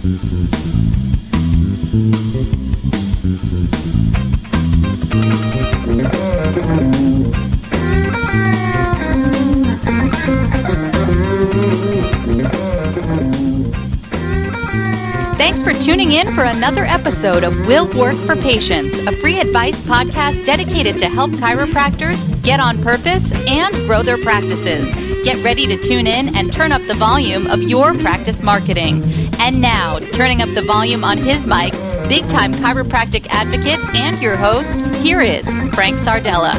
Thanks for tuning in for another episode of Will Work for Patients, a free advice podcast dedicated to help chiropractors get on purpose and grow their practices. Get ready to tune in and turn up the volume of your practice marketing. And now, turning up the volume on his mic, big-time chiropractic advocate and your host, here is Frank Sardella.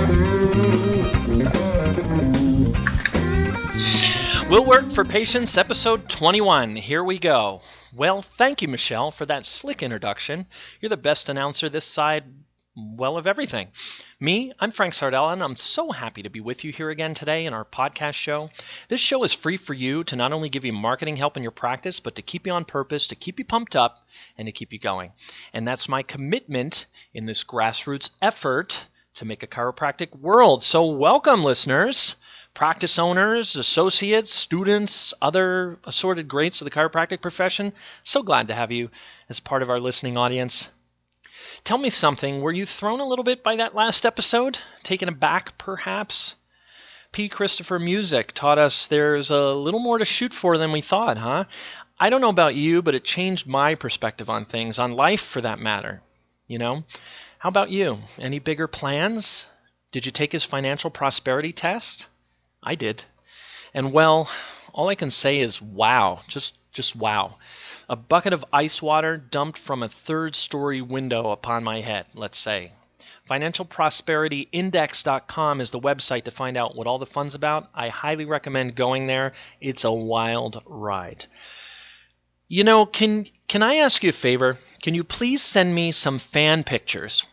Will Work for Patients, episode 21. Here we go. Well, thank you, Michelle, for that slick introduction. You're the best announcer this side, well, of everything. Me, I'm Frank Sardella, and I'm so happy to be with you here again today in our podcast show. This show is free for you to not only give you marketing help in your practice, but to keep you on purpose, to keep you pumped up, and to keep you going. And that's my commitment in this grassroots effort to make a chiropractic world. So welcome, listeners. Practice owners, associates, students, other assorted greats of the chiropractic profession. So glad to have you as part of our listening audience. Tell me something, were you thrown a little bit by that last episode? Taken aback, perhaps? P. Christopher Music taught us there's a little more to shoot for than we thought, huh? I don't know about you, but it changed my perspective on things, on life for that matter. You know? How about you? Any bigger plans? Did you take his financial prosperity test? I did. And well, all I can say is wow, just wow. A bucket of ice water dumped from a third-story window upon my head, let's say. FinancialProsperityIndex.com is the website to find out what all the fun's about. I highly recommend going there. It's a wild ride. You know, can I ask you a favor? Can you please send me some fan pictures?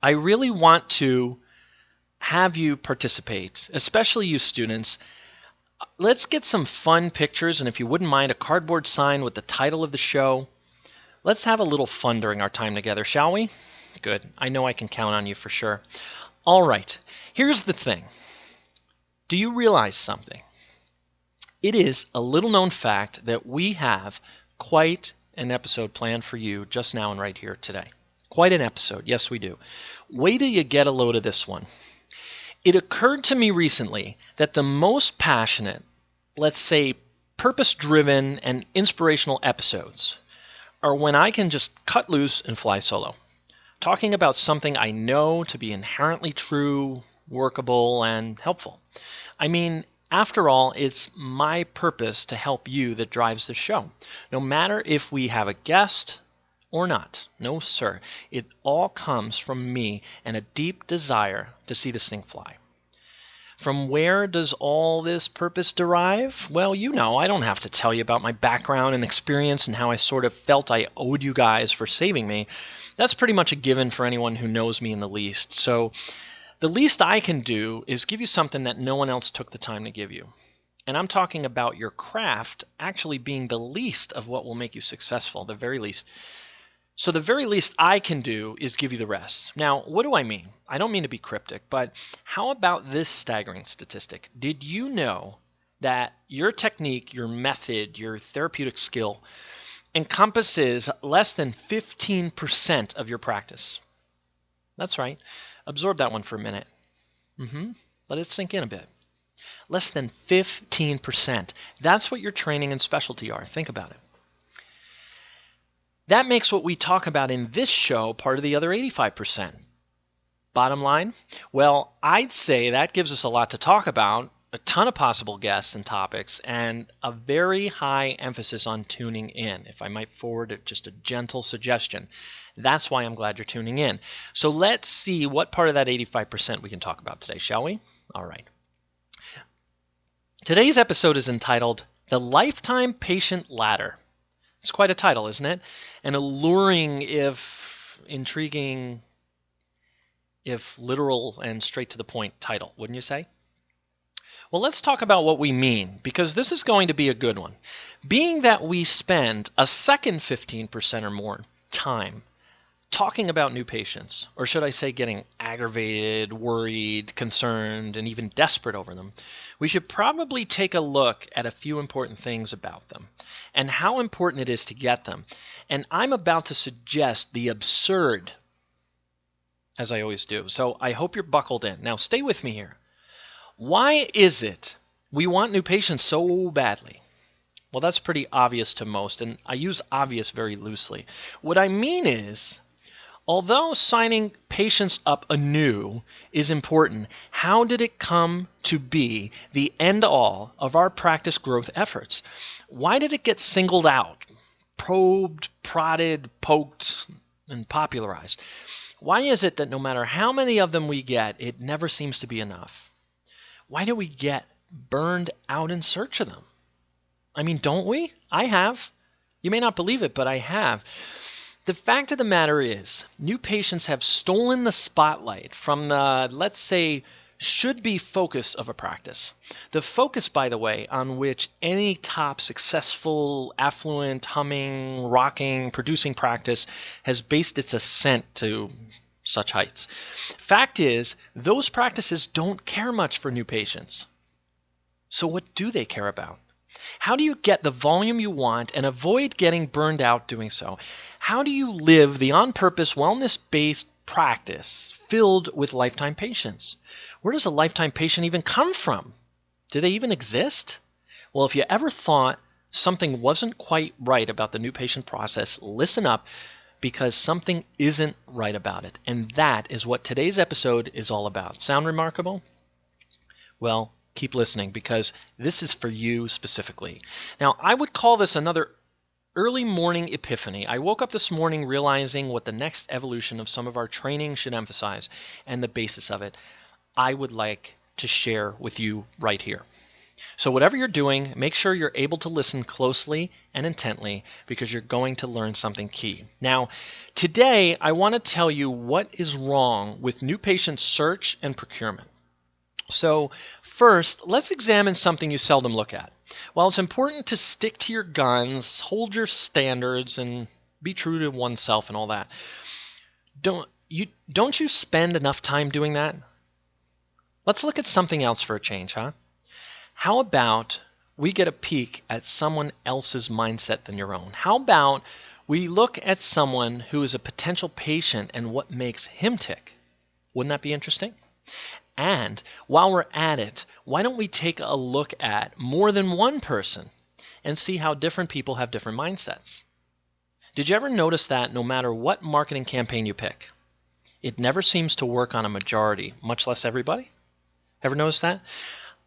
I really want to have you participate, especially you students. Let's get some fun pictures, and if you wouldn't mind, a cardboard sign with the title of the show. Let's have a little fun during our time together, shall we? Good. I know I can count on you for sure. All right. Here's the thing. Do you realize something? It is a little-known fact that we have quite an episode planned for you just now and right here today. Quite an episode. Yes, we do. Wait till you get a load of this one. It occurred to me recently that the most passionate, let's say purpose-driven and inspirational episodes are when I can just cut loose and fly solo, talking about something I know to be inherently true, workable, and helpful. I mean, after all, it's my purpose to help you that drives the show, no matter if we have a guest or not. No, sir. It all comes from me and a deep desire to see this thing fly. From where does all this purpose derive? Well, you know, I don't have to tell you about my background and experience and how I sort of felt I owed you guys for saving me. That's pretty much a given for anyone who knows me in the least. So the least I can do is give you something that no one else took the time to give you. And I'm talking about your craft actually being the least of what will make you successful, the very least. So the very least I can do is give you the rest. Now, what do I mean? I don't mean to be cryptic, but how about this staggering statistic? Did you know that your technique, your method, your therapeutic skill encompasses less than 15% of your practice? That's right. Absorb that one for a minute. Let it sink in a bit. Less than 15%. That's what your training and specialty are. Think about it. That makes what we talk about in this show part of the other 85%. Bottom line? Well, I'd say that gives us a lot to talk about, a ton of possible guests and topics, and a very high emphasis on tuning in. If I might forward just a gentle suggestion, that's why I'm glad you're tuning in. So let's see what part of that 85% we can talk about today, shall we? All right. Today's episode is entitled The Lifetime Patient Ladder. It's quite a title, isn't it? An alluring, if intriguing, if literal and straight to the point title, wouldn't you say? Well, let's talk about what we mean, because this is going to be a good one. Being that we spend a second 15% or more time talking about new patients, or should I say getting aggravated, worried, concerned, and even desperate over them, we should probably take a look at a few important things about them and how important it is to get them. And I'm about to suggest the absurd, as I always do. So I hope you're buckled in. Now stay with me here. Why is it we want new patients so badly? Well, that's pretty obvious to most, and I use obvious very loosely. What I mean is, although signing patients up anew is important, how did it come to be the end-all of our practice growth efforts? Why did it get singled out, probed, prodded, poked, and popularized? Why is it that no matter how many of them we get, it never seems to be enough? Why do we get burned out in search of them? I mean, don't we? I have. You may not believe it, but I have. The fact of the matter is, new patients have stolen the spotlight from the, let's say, should-be focus of a practice. The focus, by the way, on which any top successful, affluent, humming, rocking, producing practice has based its ascent to such heights. Fact is, those practices don't care much for new patients. So what do they care about? How do you get the volume you want and avoid getting burned out doing so? How do you live the on-purpose, wellness-based practice filled with lifetime patients? Where does a lifetime patient even come from? Do they even exist? Well, if you ever thought something wasn't quite right about the new patient process, listen up, because something isn't right about it. And that is what today's episode is all about. Sound remarkable? Well, keep listening, because this is for you specifically. Now, I would call this another early morning epiphany. I woke up this morning realizing what the next evolution of some of our training should emphasize, and the basis of it I would like to share with you right here. So whatever you're doing, make sure you're able to listen closely and intently, because you're going to learn something key. Now, today I want to tell you what is wrong with new patient search and procurement. So first, let's examine something you seldom look at. While it's important to stick to your guns, hold your standards, and be true to oneself and all that, don't you spend enough time doing that? Let's look at something else for a change, huh? How about we get a peek at someone else's mindset than your own? How about we look at someone who is a potential patient and what makes him tick? Wouldn't that be interesting? And while we're at it, why don't we take a look at more than one person and see how different people have different mindsets? Did you ever notice that no matter what marketing campaign you pick, it never seems to work on a majority, much less everybody? Ever notice that?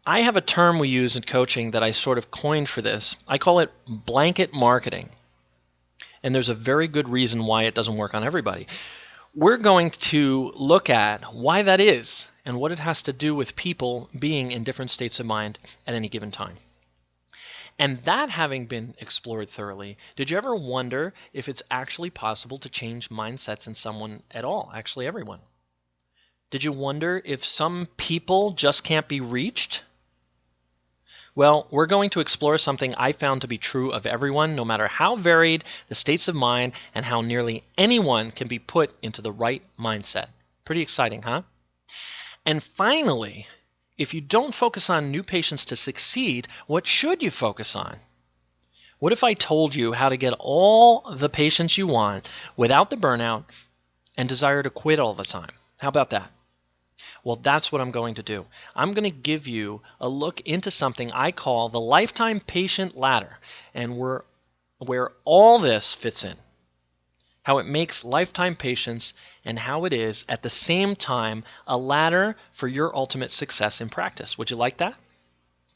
I have a term we use in coaching that I sort of coined for this. I call it blanket marketing. And there's a very good reason why it doesn't work on everybody. We're going to look at why that is and what it has to do with people being in different states of mind at any given time. And that having been explored thoroughly, did you ever wonder if it's actually possible to change mindsets in someone at all, actually everyone? Did you wonder if some people just can't be reached? Well, we're going to explore something I found to be true of everyone, no matter how varied the states of mind, and how nearly anyone can be put into the right mindset. Pretty exciting, huh? And finally, if you don't focus on new patients to succeed, what should you focus on? What if I told you how to get all the patients you want without the burnout and desire to quit all the time? How about that? Well, that's what I'm going to do. I'm going to give you a look into something I call the lifetime patient ladder, and where all this fits in. How it makes lifetime patients, and how it is at the same time a ladder for your ultimate success in practice. Would you like that?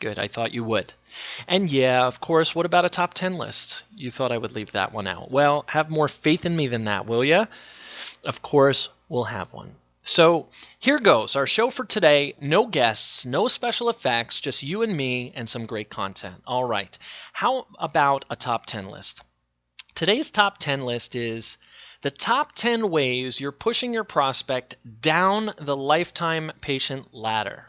Good, I thought you would. And yeah, of course, what about a top 10 list? You thought I would leave that one out. Well, have more faith in me than that, will you? Of course, we'll have one. So here goes, our show for today. No guests, no special effects, just you and me and some great content. All right, how about a top 10 list? Today's top 10 list is the top 10 ways you're pushing your prospect down the lifetime patient ladder.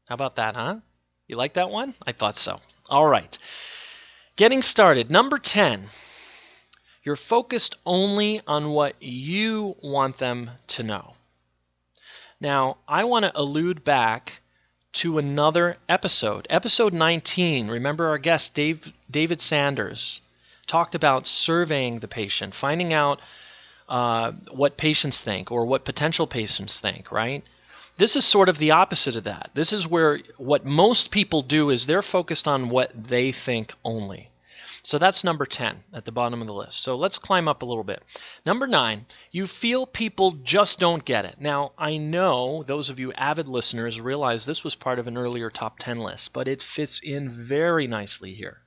How about that, huh? You like that one? I thought so. All right, getting started. Number 10. You're focused only on what you want them to know. Now, I want to allude back to another episode. Episode 19, remember our guest David Sanders talked about surveying the patient, finding out what patients think or what potential patients think, right? This is sort of the opposite of that. This is where what most people do is they're focused on what they think only. So that's number 10 at the bottom of the list. So let's climb up a little bit. Number 9, you feel people just don't get it. Now, I know those of you avid listeners realize this was part of an earlier top 10 list, but it fits in very nicely here.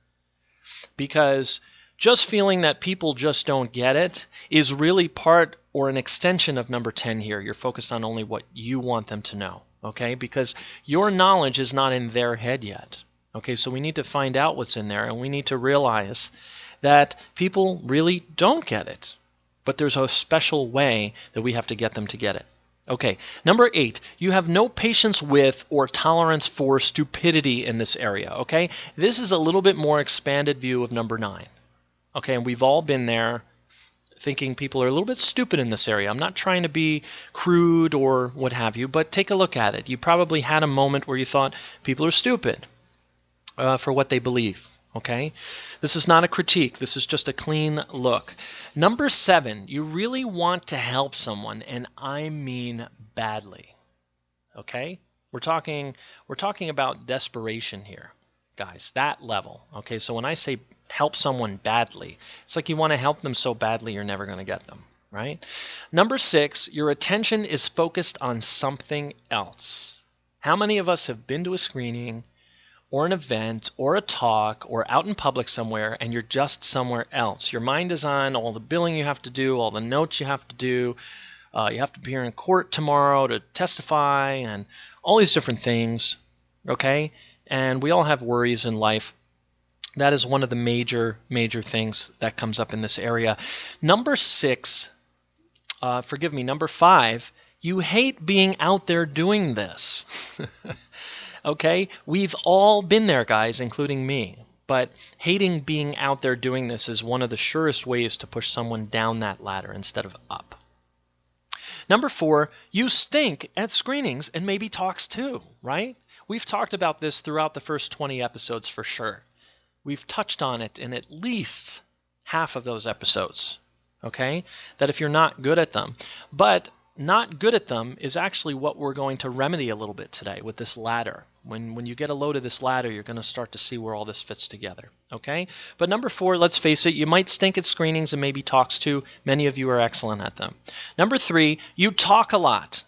Because just feeling that people just don't get it is really part or an extension of number 10 here. You're focused on only what you want them to know, okay? Because your knowledge is not in their head yet. Okay, so we need to find out what's in there, and we need to realize that people really don't get it. But there's a special way that we have to get them to get it. Okay, number 8, you have no patience with or tolerance for stupidity in this area. Okay, this is a little bit more expanded view of number 9. Okay, and we've all been there thinking people are a little bit stupid in this area. I'm not trying to be crude or what have you, but take a look at it. You probably had a moment where you thought people are stupid for what they believe. Okay? This is not a critique. This is just a clean look. Number 7, you really want to help someone, and I mean badly. Okay? We're talking about desperation here, guys. That level. Okay? So when I say help someone badly, it's like you want to help them so badly you're never going to get them, right? Number 6, your attention is focused on something else. How many of us have been to a screening or an event or a talk or out in public somewhere and you're just somewhere else? Your mind is on all the billing you have to do, all the notes you have to do. You have to appear in court tomorrow to testify and all these different things, okay? And we all have worries in life. That is one of the major things that comes up in this area. Number 5, you hate being out there doing this. Okay? We've all been there, guys, including me. But hating being out there doing this is one of the surest ways to push someone down that ladder instead of up. Number 4, you stink at screenings and maybe talks too, right? We've talked about this throughout the first 20 episodes for sure. We've touched on it in at least half of those episodes, okay? That if you're not good at them. But not good at them is actually what we're going to remedy a little bit today with this ladder. When you get a load of this ladder, you're going to start to see where all this fits together, okay? But number 4, let's face it, you might stink at screenings and maybe talks too. Many of you are excellent at them. Number 3, you talk a lot.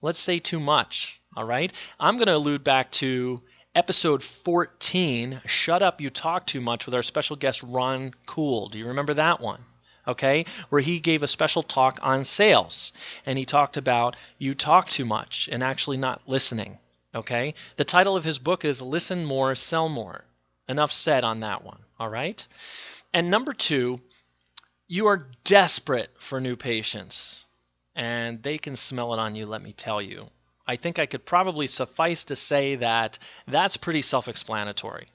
Let's say too much, all right? I'm going to allude back to Episode 14, Shut Up, You Talk Too Much, with our special guest Ron Cool. Do you remember that one? Okay, where he gave a special talk on sales, and he talked about you talk too much and actually not listening. Okay, the title of his book is Listen More, Sell More. Enough said on that one, all right? And number 2, you are desperate for new patients, and they can smell it on you, let me tell you. I think I could probably suffice to say that that's pretty self-explanatory,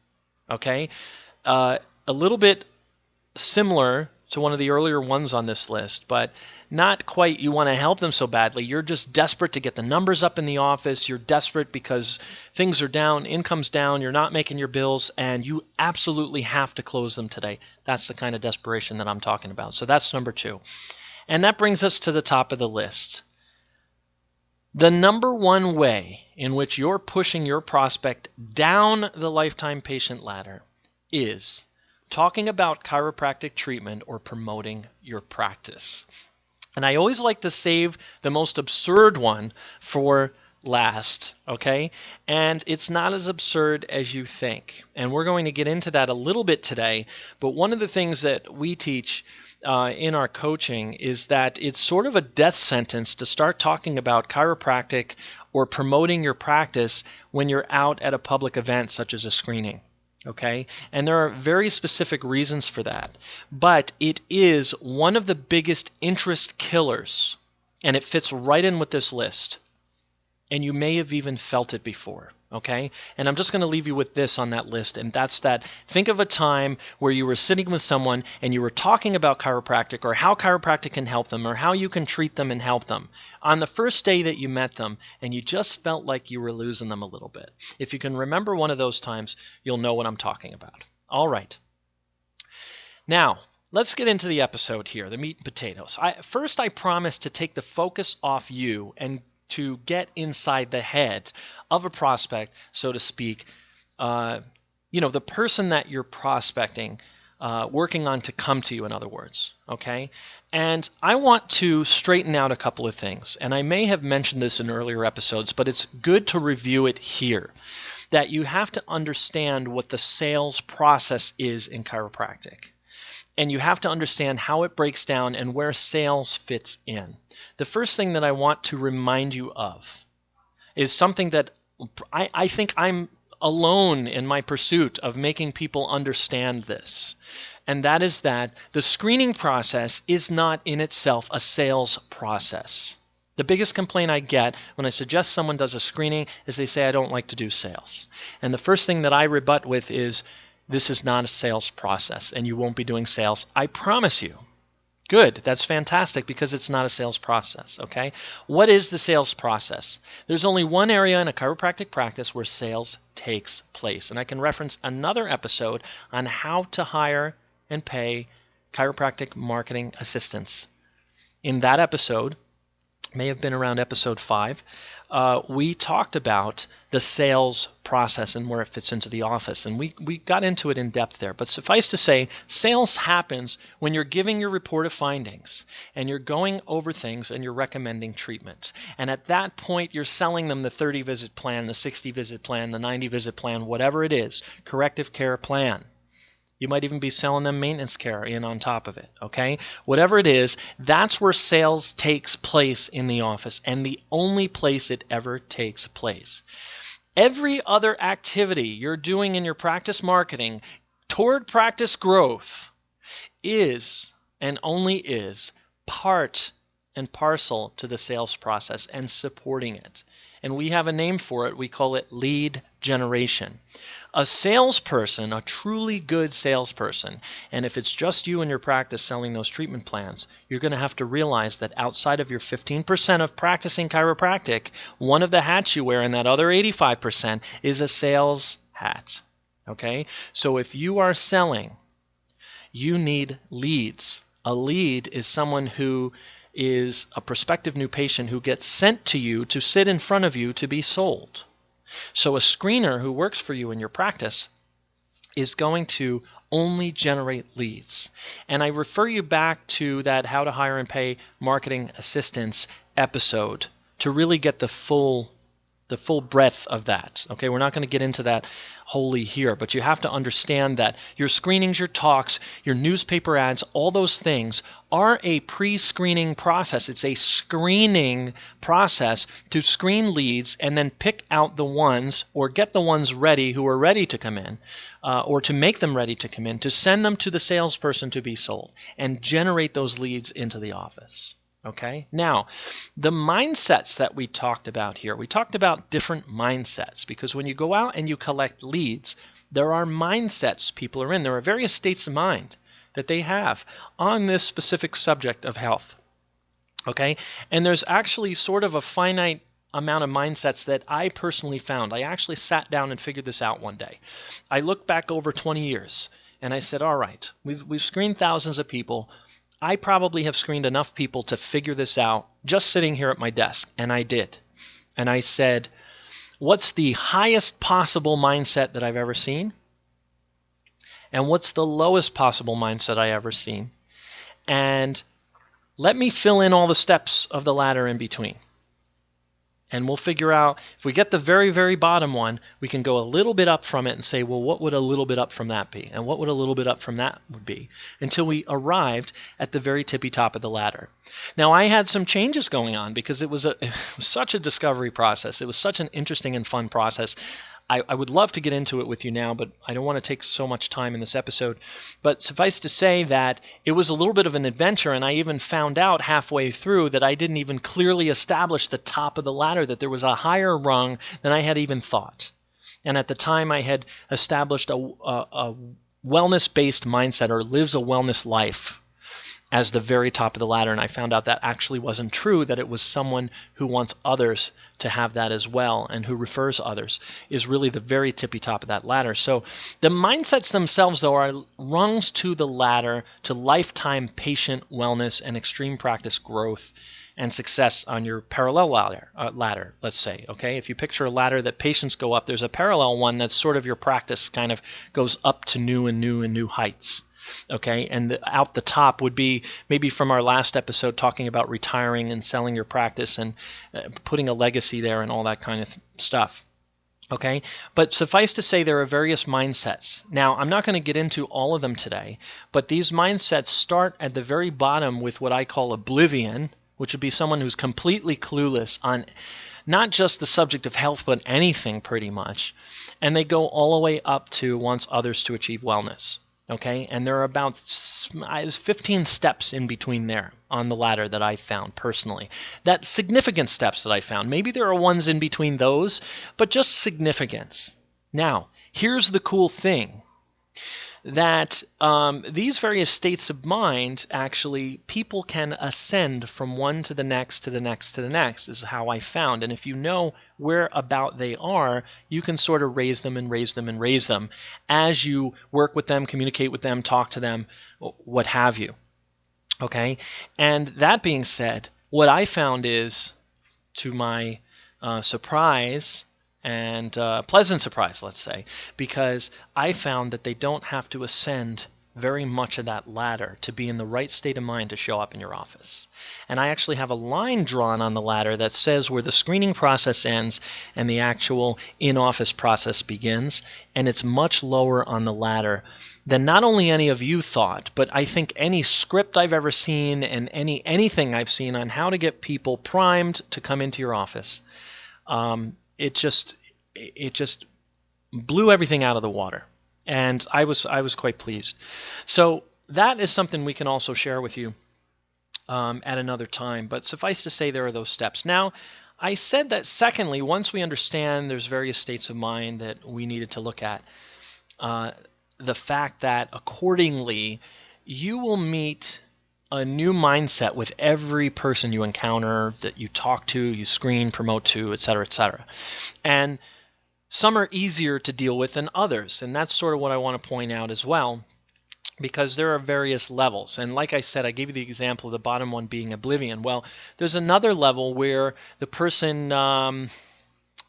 okay? A little bit similar to one of the earlier ones on this list, but not quite you want to help them so badly. You're just desperate to get the numbers up in the office. You're desperate because things are down, income's down, you're not making your bills, and you absolutely have to close them today. That's the kind of desperation that I'm talking about. So that's number 2. And that brings us to the top of the list. The number 1 way in which you're pushing your prospect down the lifetime patient ladder is talking about chiropractic treatment or promoting your practice. And I always like to save the most absurd one for last, okay? And it's not as absurd as you think. And we're going to get into that a little bit today, but one of the things that we teach in our coaching is that it's sort of a death sentence to start talking about chiropractic or promoting your practice when you're out at a public event such as a screening. Okay? And there are very specific reasons for that. But it is one of the biggest interest killers, and it fits right in with this list. And you may have even felt it before, okay? And I'm just going to leave you with this on that list, and that's that think of a time where you were sitting with someone and you were talking about chiropractic or how chiropractic can help them or how you can treat them and help them on the first day that you met them, and you just felt like you were losing them a little bit. If you can remember one of those times, you'll know what I'm talking about. All right. Now, let's get into the episode here, the meat and potatoes. First, I promised to take the focus off you and to get inside the head of a prospect, so to speak, the person that you're prospecting, working on to come to you, in other words, okay? And I want to straighten out a couple of things, and I may have mentioned this in earlier episodes, but it's good to review it here, that you have to understand what the sales process is in chiropractic. And you have to understand how it breaks down and where sales fits in. The first thing that I want to remind you of is something that I think I'm alone in my pursuit of making people understand this. And that is that the screening process is not in itself a sales process. The biggest complaint I get when I suggest someone does a screening is they say, I don't like to do sales. And the first thing that I rebut with is, this is not a sales process, and you won't be doing sales. I promise you. Good. That's fantastic because it's not a sales process, okay? What is the sales process? There's only one area in a chiropractic practice where sales takes place, and I can reference another episode on how to hire and pay chiropractic marketing assistants. In that episode, may have been around episode 5, we talked about the sales process and where it fits into the office. And we got into it in depth there. But suffice to say, sales happens when you're giving your report of findings and you're going over things and you're recommending treatment. And at that point, you're selling them the 30-visit plan, the 60-visit plan, the 90-visit plan, whatever it is, corrective care plan. You might even be selling them maintenance care in on top of it, okay? Whatever it is, that's where sales takes place in the office, and the only place it ever takes place. Every other activity you're doing in your practice marketing toward practice growth is, and only is, part and parcel to the sales process and supporting it. And we have a name for it. We call it lead generation. A salesperson, a truly good salesperson, and if it's just you in your practice selling those treatment plans, you're going to have to realize that outside of your 15% of practicing chiropractic, one of the hats you wear in that other 85% is a sales hat. Okay? So if you are selling, you need leads. A lead is someone who is a prospective new patient who gets sent to you to sit in front of you to be sold. So a screener who works for you in your practice is going to only generate leads. And I refer you back to that How to Hire and Pay Marketing Assistants episode to really get the full breadth of that. Okay, we're not going to get into that wholly here, but you have to understand that your screenings, your talks, your newspaper ads, all those things are a pre-screening process. It's a screening process to screen leads and then pick out the ones or get the ones ready who are ready to come in, or to make them ready to come in, to send them to the salesperson to be sold and generate those leads into the office. Okay, now the mindsets that we talked about here, we talked about different mindsets because when you go out and you collect leads, there are mindsets people are in. There are various states of mind that they have on this specific subject of health. Okay, and there's actually sort of a finite amount of mindsets that I personally found. I actually sat down and figured this out one day. I looked back over 20 years and I said, all right, we've screened thousands of people. I probably have screened enough people to figure this out just sitting here at my desk, and I did. And I said, what's the highest possible mindset that I've ever seen? And what's the lowest possible mindset I ever seen? And let me fill in all the steps of the ladder in between. And we'll figure out, if we get the very, very bottom one, we can go a little bit up from it and say, well, what would a little bit up from that be? And what would a little bit up from that would be? Until we arrived at the very tippy top of the ladder. Now, I had some changes going on because it was such a discovery process. It was such an interesting and fun process. I would love to get into it with you now, but I don't want to take so much time in this episode. But suffice to say that it was a little bit of an adventure, and I even found out halfway through that I didn't even clearly establish the top of the ladder, that there was a higher rung than I had even thought. And at the time, I had established a wellness-based mindset, or lives a wellness life, as the very top of the ladder, and I found out that actually wasn't true, that it was someone who wants others to have that as well and who refers others is really the very tippy top of that ladder. So the mindsets themselves, though, are rungs to the ladder to lifetime patient wellness and extreme practice growth and success on your parallel ladder, let's say. Okay, if you picture a ladder that patients go up, there's a parallel one that's sort of your practice kind of goes up to new heights. Okay, and out the top would be maybe from our last episode talking about retiring and selling your practice and putting a legacy there and all that kind of stuff. Okay, but suffice to say there are various mindsets. Now, I'm not going to get into all of them today, but these mindsets start at the very bottom with what I call oblivion, which would be someone who's completely clueless on not just the subject of health, but anything pretty much. And they go all the way up to wants others to achieve wellness. Okay, and there are about 15 steps in between there on the ladder that I found personally. That significant steps that I found. Maybe there are ones in between those, but just significance. Now, here's the cool thing. That these various states of mind, actually, people can ascend from one to the next, to the next, to the next, is how I found. And if you know where about they are, you can sort of raise them and raise them and raise them as you work with them, communicate with them, talk to them, what have you. Okay? And that being said, what I found is, to my surprise, and pleasant surprise, let's say, because I found that they don't have to ascend very much of that ladder to be in the right state of mind to show up in your office. And I actually have a line drawn on the ladder that says where the screening process ends and the actual in-office process begins, and it's much lower on the ladder than not only any of you thought, but I think any script I've ever seen and anything I've seen on how to get people primed to come into your office. It just blew everything out of the water, and I was quite pleased. So that is something we can also share with you at another time. But suffice to say, there are those steps. Now, I said that secondly, once we understand there's various states of mind that we needed to look at, the fact that accordingly you will meet a new mindset with every person you encounter, that you talk to, you screen, promote to, etc., etc. And some are easier to deal with than others, and that's sort of what I want to point out as well, because there are various levels. And like I said, I gave you the example of the bottom one being oblivion. Well, there's another level where the person,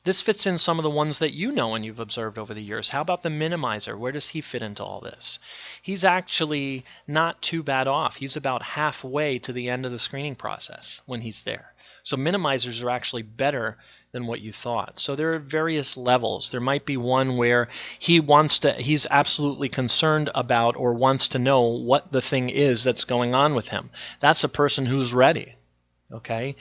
this fits in some of the ones that you know and you've observed over the years. How about the minimizer? Where does he fit into all this? He's actually not too bad off. He's about halfway to the end of the screening process when he's there. So minimizers are actually better than what you thought. So there are various levels. There might be one where he's absolutely concerned about or wants to know what the thing is that's going on with him. That's a person who's ready. Okay,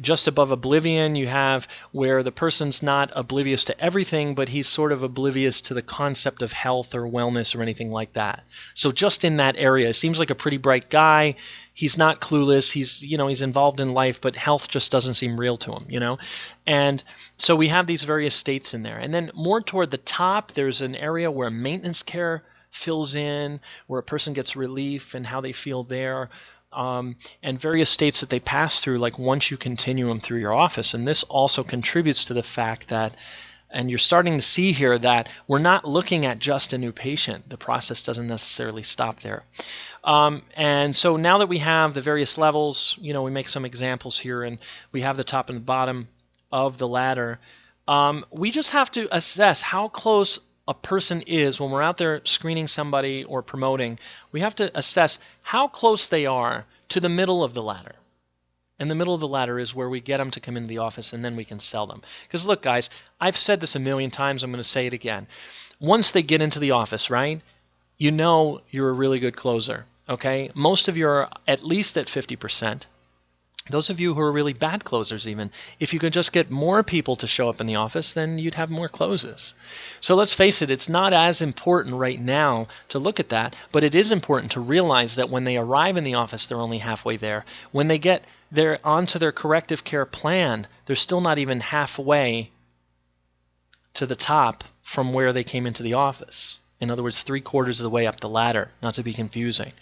just above oblivion, you have where the person's not oblivious to everything, but he's sort of oblivious to the concept of health or wellness or anything like that. So just in that area, it seems like a pretty bright guy. He's not clueless. He's involved in life, but health just doesn't seem real to him, And so we have these various states in there. And then more toward the top, there's an area where maintenance care fills in, where a person gets relief and how they feel there. And various states that they pass through, like once you continue them through your office. And this also contributes to the fact that, and you're starting to see here that we're not looking at just a new patient. The process doesn't necessarily stop there. And so now that we have the various levels, we make some examples here, and we have the top and the bottom of the ladder. We just have to assess how close a person is when we're out there screening somebody or promoting. We have to assess how close they are to the middle of the ladder. And the middle of the ladder is where we get them to come into the office, and then we can sell them. Because look, guys, I've said this a million times. I'm going to say it again. Once they get into the office, right, you're a really good closer. Okay? Most of you are at least at 50%. Those of you who are really bad closers even, if you could just get more people to show up in the office, then you'd have more closes. So let's face it, it's not as important right now to look at that, but it is important to realize that when they arrive in the office, they're only halfway there. When they get there onto their corrective care plan, they're still not even halfway to the top from where they came into the office. In other words, 3/4 of the way up the ladder, not to be confusing.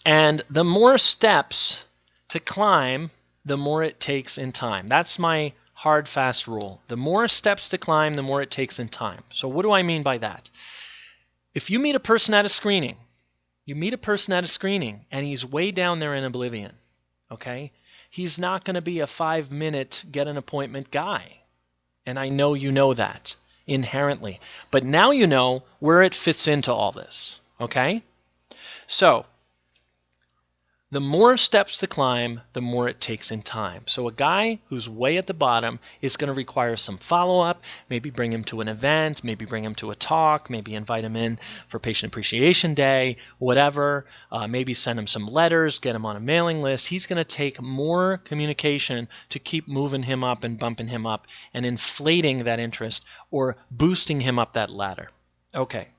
And the more steps to climb, the more it takes in time. That's my hard, fast rule. The more steps to climb, the more it takes in time. So what do I mean by that? If you meet a person at a screening, and he's way down there in oblivion, okay? He's not going to be a 5-minute get an appointment guy. And I know you know that inherently. But now you know where it fits into all this, okay? So the more steps to climb, the more it takes in time. So a guy who's way at the bottom is going to require some follow-up, maybe bring him to an event, maybe bring him to a talk, maybe invite him in for Patient Appreciation Day, whatever, maybe send him some letters, get him on a mailing list. He's going to take more communication to keep moving him up and bumping him up and inflating that interest or boosting him up that ladder. Okay.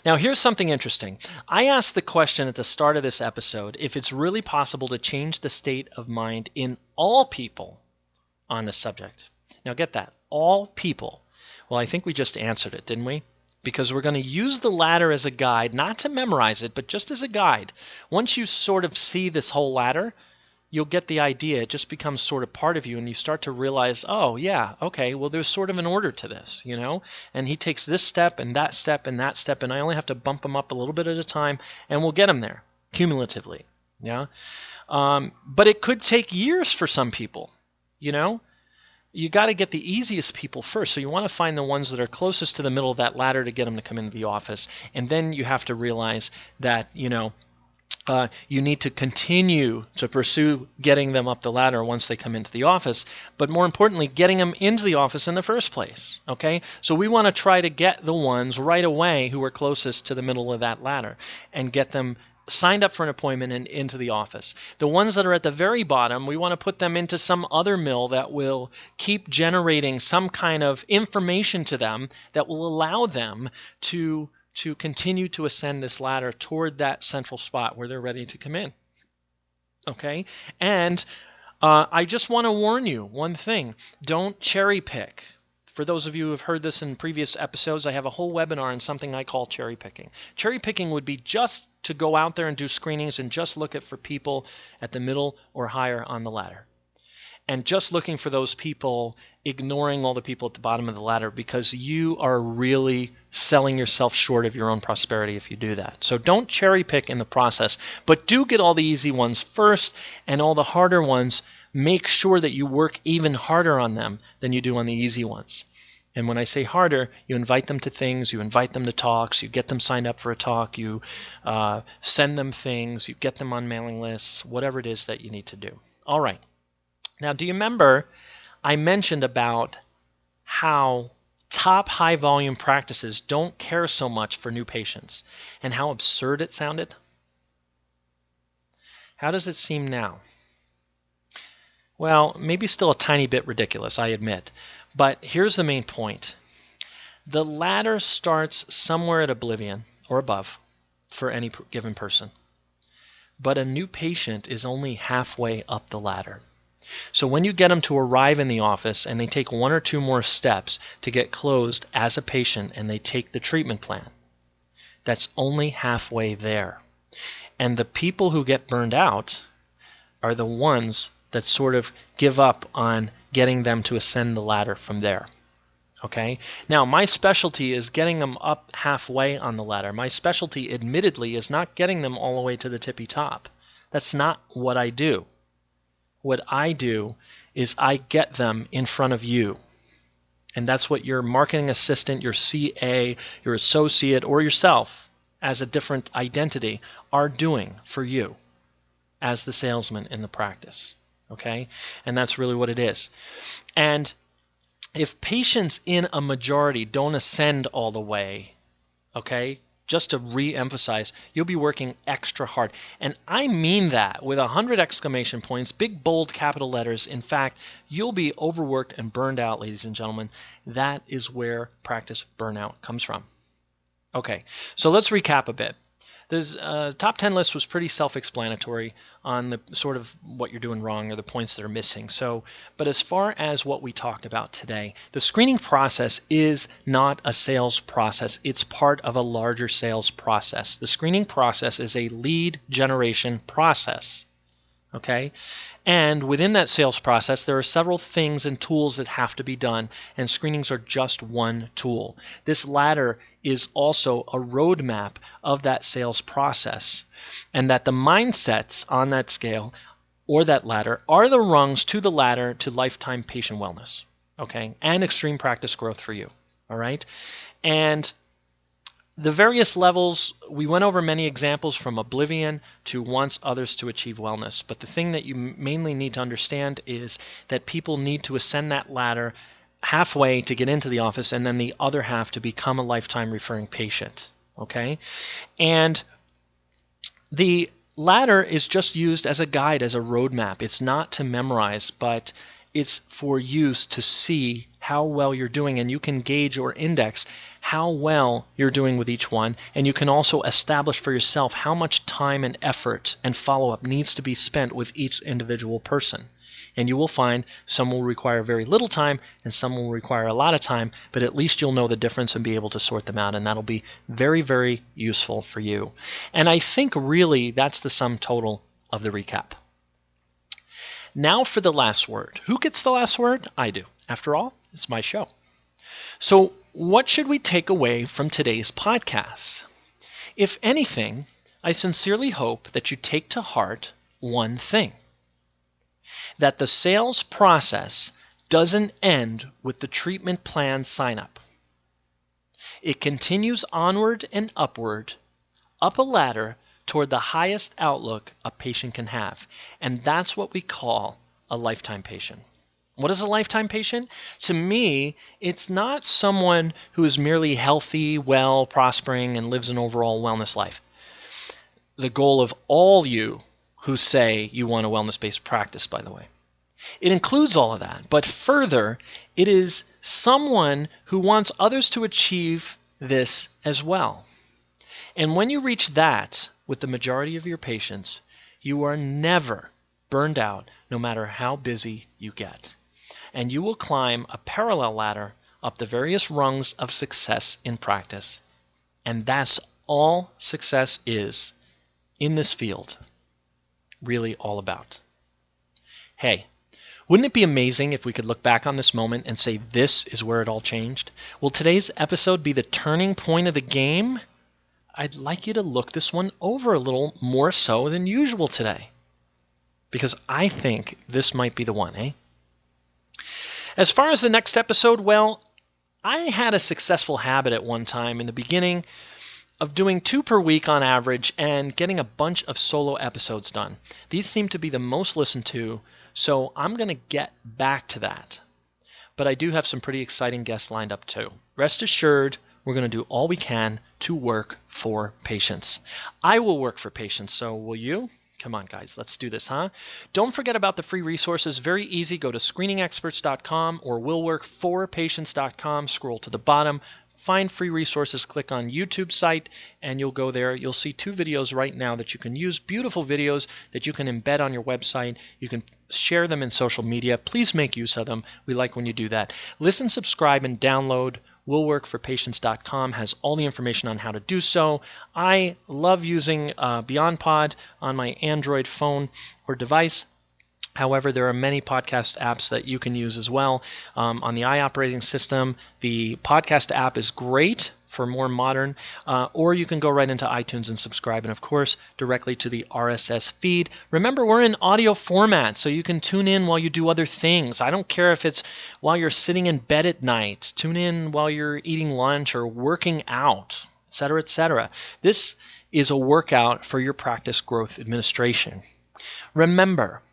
Now, here's something interesting. I asked the question at the start of this episode if it's really possible to change the state of mind in all people on this subject. Now, get that. All people. Well, I think we just answered it, didn't we? Because we're going to use the ladder as a guide, not to memorize it, but just as a guide. Once you sort of see this whole ladder, you'll get the idea. It just becomes sort of part of you, and you start to realize, oh, yeah, okay, well, there's sort of an order to this, you know? And he takes this step and that step and that step, and I only have to bump him up a little bit at a time, and we'll get him there, cumulatively, yeah? But it could take years for some people, you know? You got to get the easiest people first, so you want to find the ones that are closest to the middle of that ladder to get them to come into the office, and then you have to realize that, you know, you need to continue to pursue getting them up the ladder once they come into the office, but more importantly, getting them into the office in the first place, okay? So we want to try to get the ones right away who are closest to the middle of that ladder and get them signed up for an appointment and into the office. The ones that are at the very bottom, we want to put them into some other mill that will keep generating some kind of information to them that will allow them to continue to ascend this ladder toward that central spot where they're ready to come in. Okay? And I just want to warn you one thing. Don't cherry pick. For those of you who have heard this in previous episodes, I have a whole webinar on something I call cherry picking. Cherry picking would be just to go out there and do screenings and just look for people at the middle or higher on the ladder. And just looking for those people, ignoring all the people at the bottom of the ladder, because you are really selling yourself short of your own prosperity if you do that. So don't cherry pick in the process, but do get all the easy ones first, and all the harder ones, make sure that you work even harder on them than you do on the easy ones. And when I say harder, you invite them to things, you invite them to talks, you get them signed up for a talk, you send them things, you get them on mailing lists, whatever it is that you need to do. All right. Now, do you remember I mentioned about how top high-volume practices don't care so much for new patients and how absurd it sounded? How does it seem now? Well, maybe still a tiny bit ridiculous, I admit. But here's the main point. The ladder starts somewhere at oblivion or above for any given person. But a new patient is only halfway up the ladder. So when you get them to arrive in the office and they take 1 or 2 more steps to get closed as a patient and they take the treatment plan, that's only halfway there. And the people who get burned out are the ones that sort of give up on getting them to ascend the ladder from there. Okay? Now, my specialty is getting them up halfway on the ladder. My specialty, admittedly, is not getting them all the way to the tippy top. That's not what I do. What I do is I get them in front of you. And that's what your marketing assistant, your CA, your associate, or yourself as a different identity are doing for you as the salesman in the practice. Okay? And that's really what it is. And if patients in a majority don't ascend all the way, okay, just to re-emphasize, you'll be working extra hard. And I mean that with 100 exclamation points, big, bold, capital letters. In fact, you'll be overworked and burned out, ladies and gentlemen. That is where practice burnout comes from. Okay, so let's recap a bit. This top 10 list was pretty self-explanatory on the sort of what you're doing wrong or the points that are missing. But as far as what we talked about today, the screening process is not a sales process. It's part of a larger sales process. The screening process is a lead generation process. Okay? And within that sales process, there are several things and tools that have to be done, and screenings are just one tool. This ladder is also a roadmap of that sales process, and that the mindsets on that scale or that ladder are the rungs to the ladder to lifetime patient wellness, okay, and extreme practice growth for you, all right? And the various levels, we went over many examples from oblivion to wants others to achieve wellness. But the thing that you mainly need to understand is that people need to ascend that ladder halfway to get into the office and then the other half to become a lifetime referring patient. Okay? And the ladder is just used as a guide, as a roadmap. It's not to memorize, but it's for use to see how well you're doing, and you can gauge or index how well you're doing with each one, and you can also establish for yourself how much time and effort and follow-up needs to be spent with each individual person. And you will find some will require very little time and some will require a lot of time, but at least you'll know the difference and be able to sort them out, and that'll be very, very useful for you. And I think really that's the sum total of the recap. Now for the last word. Who gets the last word? I do. After all, it's my show. So what should we take away from today's podcast? If anything, I sincerely hope that you take to heart one thing: that the sales process doesn't end with the treatment plan sign-up. It continues onward and upward, up a ladder toward the highest outlook a patient can have. And that's what we call a lifetime patient. What is a lifetime patient? To me, it's not someone who is merely healthy, well, prospering, and lives an overall wellness life. The goal of all you who say you want a wellness-based practice, by the way. It includes all of that, but further, it is someone who wants others to achieve this as well. And when you reach that with the majority of your patients, you are never burned out no matter how busy you get. And you will climb a parallel ladder up the various rungs of success in practice. And that's all success is in this field really all about. Hey, wouldn't it be amazing if we could look back on this moment and say this is where it all changed? Will today's episode be the turning point of the game? I'd like you to look this one over a little more so than usual today, because I think this might be the one, eh? As far as the next episode, well, I had a successful habit at one time in the beginning of doing 2 per week on average and getting a bunch of solo episodes done. These seem to be the most listened to, so I'm going to get back to that. But I do have some pretty exciting guests lined up too. Rest assured, we're going to do all we can to work for patients. I will work for patients, so will you? Come on, guys, let's do this, huh? Don't forget about the free resources. Very easy. Go to screeningexperts.com or willworkforpatients.com. Scroll to the bottom. Find free resources. Click on YouTube site, and you'll go there. You'll see 2 videos right now that you can use. Beautiful videos that you can embed on your website. You can share them in social media. Please make use of them. We like when you do that. Listen, subscribe, and download. willworkforpatients.com has all the information on how to do so. I love using BeyondPod on my Android phone or device. However, there are many podcast apps that you can use as well. On the iOperating system, the podcast app is great for more modern, or you can go right into iTunes and subscribe, and of course, directly to the RSS feed. Remember, we're in audio format, so you can tune in while you do other things. I don't care if it's while you're sitting in bed at night, tune in while you're eating lunch or working out, etc., etc. This is a workout for your practice growth administration. Remember,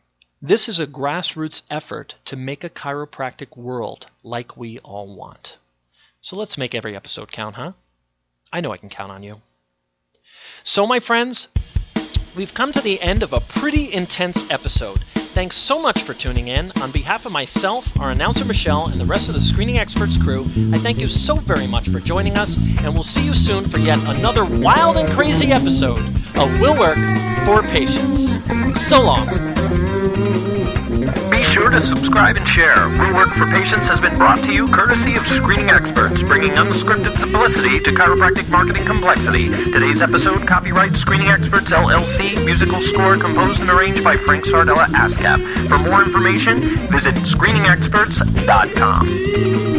this is a grassroots effort to make a chiropractic world like we all want. So let's make every episode count, huh? I know I can count on you. So, my friends, we've come to the end of a pretty intense episode. Thanks so much for tuning in. On behalf of myself, our announcer Michelle, and the rest of the Screening Experts crew, I thank you so very much for joining us, and we'll see you soon for yet another wild and crazy episode of Will Work for Patients. So long. Be sure to subscribe and share. Will Work for Patients has been brought to you courtesy of Screening Experts, bringing unscripted simplicity to chiropractic marketing complexity. Today's episode, copyright Screening Experts LLC, musical score composed and arranged by Frank Sardella ASCAP. For more information, visit screeningexperts.com.